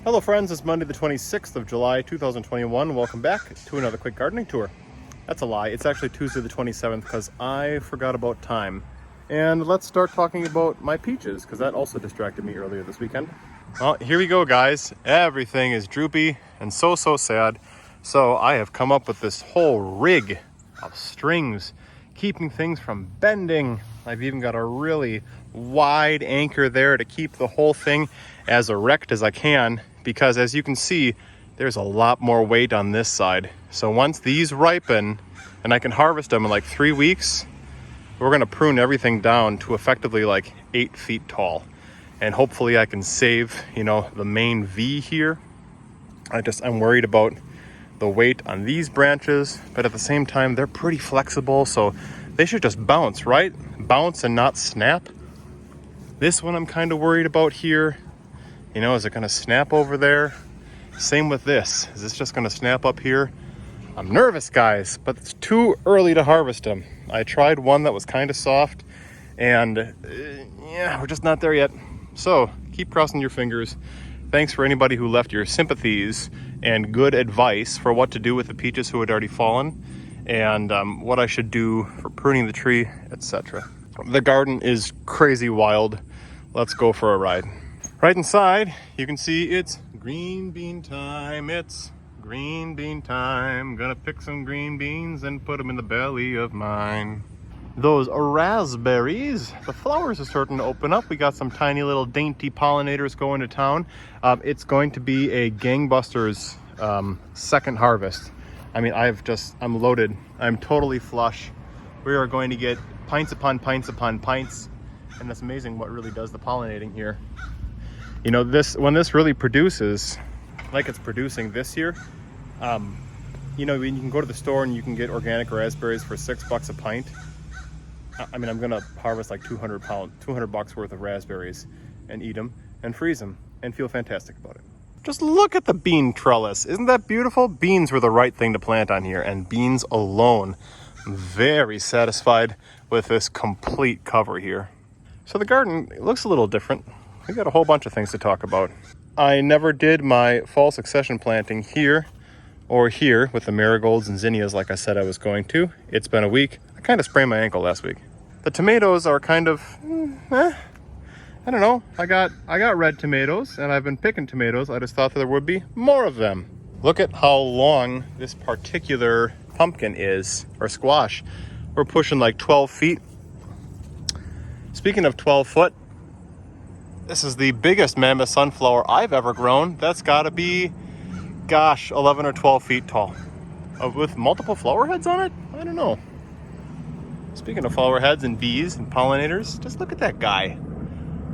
Hello friends, it's Monday the 26th of July 2021. Welcome back to another quick gardening tour. That's a lie. It's actually Tuesday the 27th because I forgot about time. And let's start talking about my peaches because that also distracted me earlier this weekend. Well, here we go guys. Everything is droopy and so sad. So I have come up with this whole rig of strings keeping things from bending. I've even got a really wide anchor there to keep the whole thing as erect as I can, because as you can see, there's a lot more weight on this side. So once these ripen and I can harvest them in like 3 weeks, we're gonna prune everything down to effectively like 8 feet tall. And hopefully I can save, the main V here. I'm worried about the weight on these branches, but at the same time, they're pretty flexible, so they should just bounce, right? Bounce and not snap. This one I'm kind of worried about here. Is it gonna snap over there? Same with this. Is this just gonna snap up here? I'm nervous, guys, but it's too early to harvest them. I tried one that was kind of soft, and we're just not there yet. So keep crossing your fingers. Thanks for anybody who left your sympathies and good advice for what to do with the peaches who had already fallen, and what I should do for pruning the tree, etc. The garden is crazy wild. Let's go for a ride. Right inside, you can see it's green bean time. It's green bean time. Gonna pick some green beans and put them in the belly of mine. Those raspberries, the flowers are starting to open up. We got some tiny little dainty pollinators going to town. It's going to be a gangbusters second harvest. I mean, I'm loaded. I'm totally flush. We are going to get pints upon pints upon pints, and it's amazing what really does the pollinating here. When this really produces, like it's producing this year, when you can go to the store and you can get organic raspberries for $6 a pint. I mean, I'm gonna harvest like 200 bucks worth of raspberries and eat them and freeze them and feel fantastic about it. Just look at the bean trellis. Isn't that beautiful? Beans were the right thing to plant on here, and beans alone. I'm very satisfied with this complete cover here. So the garden looks a little different. We got a whole bunch of things to talk about. I never did my fall succession planting here or here with the marigolds and zinnias like I said I was going to. It's been a week. I kind of sprained my ankle last week. The tomatoes are kind of, I don't know. I got red tomatoes, and I've been picking tomatoes. I just thought that there would be more of them. Look at how long this particular pumpkin is, or squash. We're pushing like 12 feet. Speaking of 12 foot, this is the biggest mammoth sunflower I've ever grown. That's gotta be, 11 or 12 feet tall. With multiple flower heads on it? I don't know. Speaking of flower heads and bees and pollinators, just look at that guy.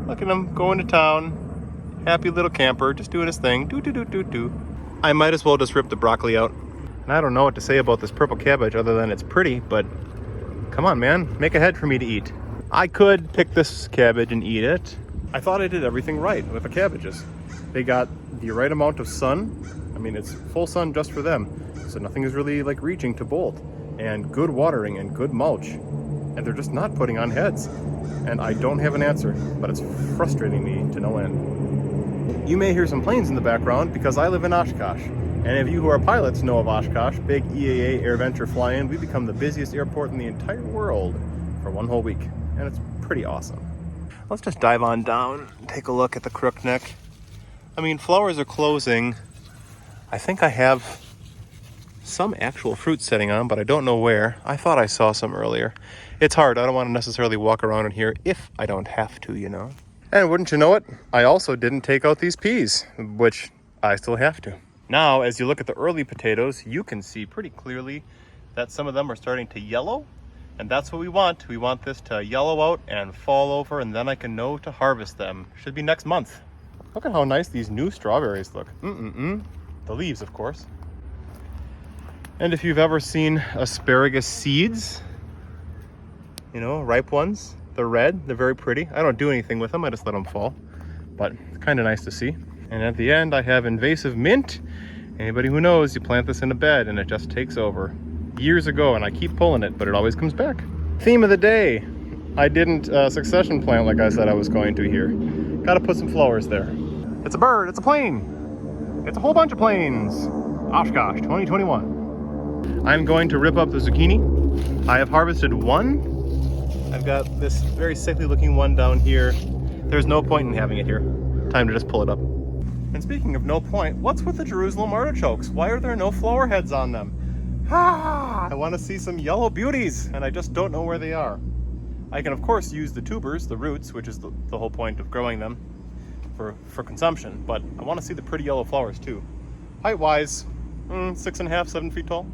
Look at him going to town. Happy little camper, just doing his thing. Do. I might as well just rip the broccoli out. And I don't know what to say about this purple cabbage other than it's pretty, but come on, man, make a head for me to eat. I could pick this cabbage and eat it. I thought I did everything right with the cabbages. They got the right amount of sun. I mean, it's full sun just for them. So nothing is really like reaching to bolt. And good watering and good mulch. And they're just not putting on heads. And I don't have an answer, but it's frustrating me to no end. You may hear some planes in the background because I live in Oshkosh. And if you who are pilots know of Oshkosh, big EAA AirVenture fly-in, we become the busiest airport in the entire world for one whole week. And it's pretty awesome. Let's just dive on down and take a look at the crookneck. I mean, flowers are closing. I think I have some actual fruit setting on, but I don't know where. I thought I saw some earlier. It's hard. I don't want to necessarily walk around in here if I don't have to, And wouldn't you know it, I also didn't take out these peas, which I still have to. Now, as you look at the early potatoes, you can see pretty clearly that some of them are starting to yellow, and that's what we want. We want this to yellow out and fall over, and then I can know to harvest them. Should be next month. Look at how nice these new strawberries look. The leaves, of course. And if you've ever seen asparagus seeds, ripe ones, they're red, they're very pretty. I don't do anything with them, I just let them fall. But it's kind of nice to see. And at the end, I have invasive mint. Anybody who knows, you plant this in a bed and it just takes over. Years ago, and I keep pulling it, but it always comes back. Theme of the day. I didn't succession plant like I said I was going to here. Gotta put some flowers there. It's a bird, it's a plane. It's a whole bunch of planes. Oshkosh 2021. I'm going to rip up the zucchini. I have harvested one. I've got this very sickly looking one down here. There's no point in having it here. Time to just pull it up. And speaking of no point, what's with the Jerusalem artichokes? Why are there no flower heads on them? I want to see some yellow beauties, and I just don't know where they are. I can of course use the tubers, the roots, which is the whole point of growing them for consumption, but I want to see the pretty yellow flowers too. Height-wise, 6.5, 7 feet tall.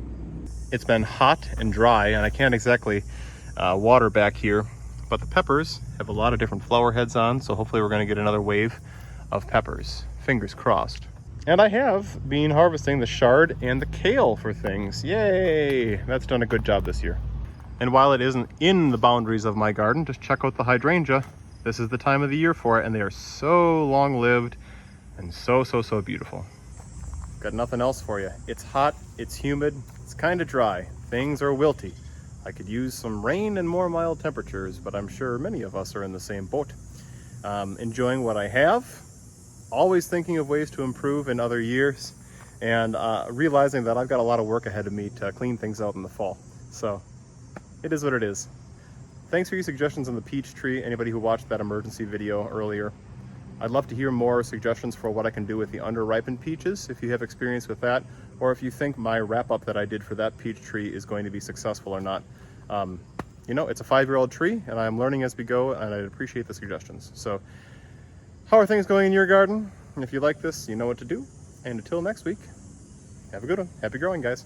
It's been hot and dry, and I can't exactly water back here, but the peppers have a lot of different flower heads on, so hopefully we're going to get another wave of peppers. Fingers crossed. And I have been harvesting the chard and the kale for things. Yay! That's done a good job this year. And while it isn't in the boundaries of my garden, just check out the hydrangea. This is the time of the year for it, and they are so long-lived and so beautiful. Got nothing else for you. It's hot, it's humid, it's kind of dry. Things are wilty. I could use some rain and more mild temperatures, but I'm sure many of us are in the same boat. Enjoying what I have, always thinking of ways to improve in other years, and realizing that I've got a lot of work ahead of me to clean things out in the fall. So it is what it is. Thanks for your suggestions on the peach tree, anybody who watched that emergency video earlier. I'd love to hear more suggestions for what I can do with the under-ripened peaches, if you have experience with that, or if you think my wrap-up that I did for that peach tree is going to be successful or not. You know, it's a 5-year-old tree, and I'm learning as we go, and I'd appreciate the suggestions. So, how are things going in your garden? And if you like this, you know what to do. And until next week, have a good one. Happy growing, guys.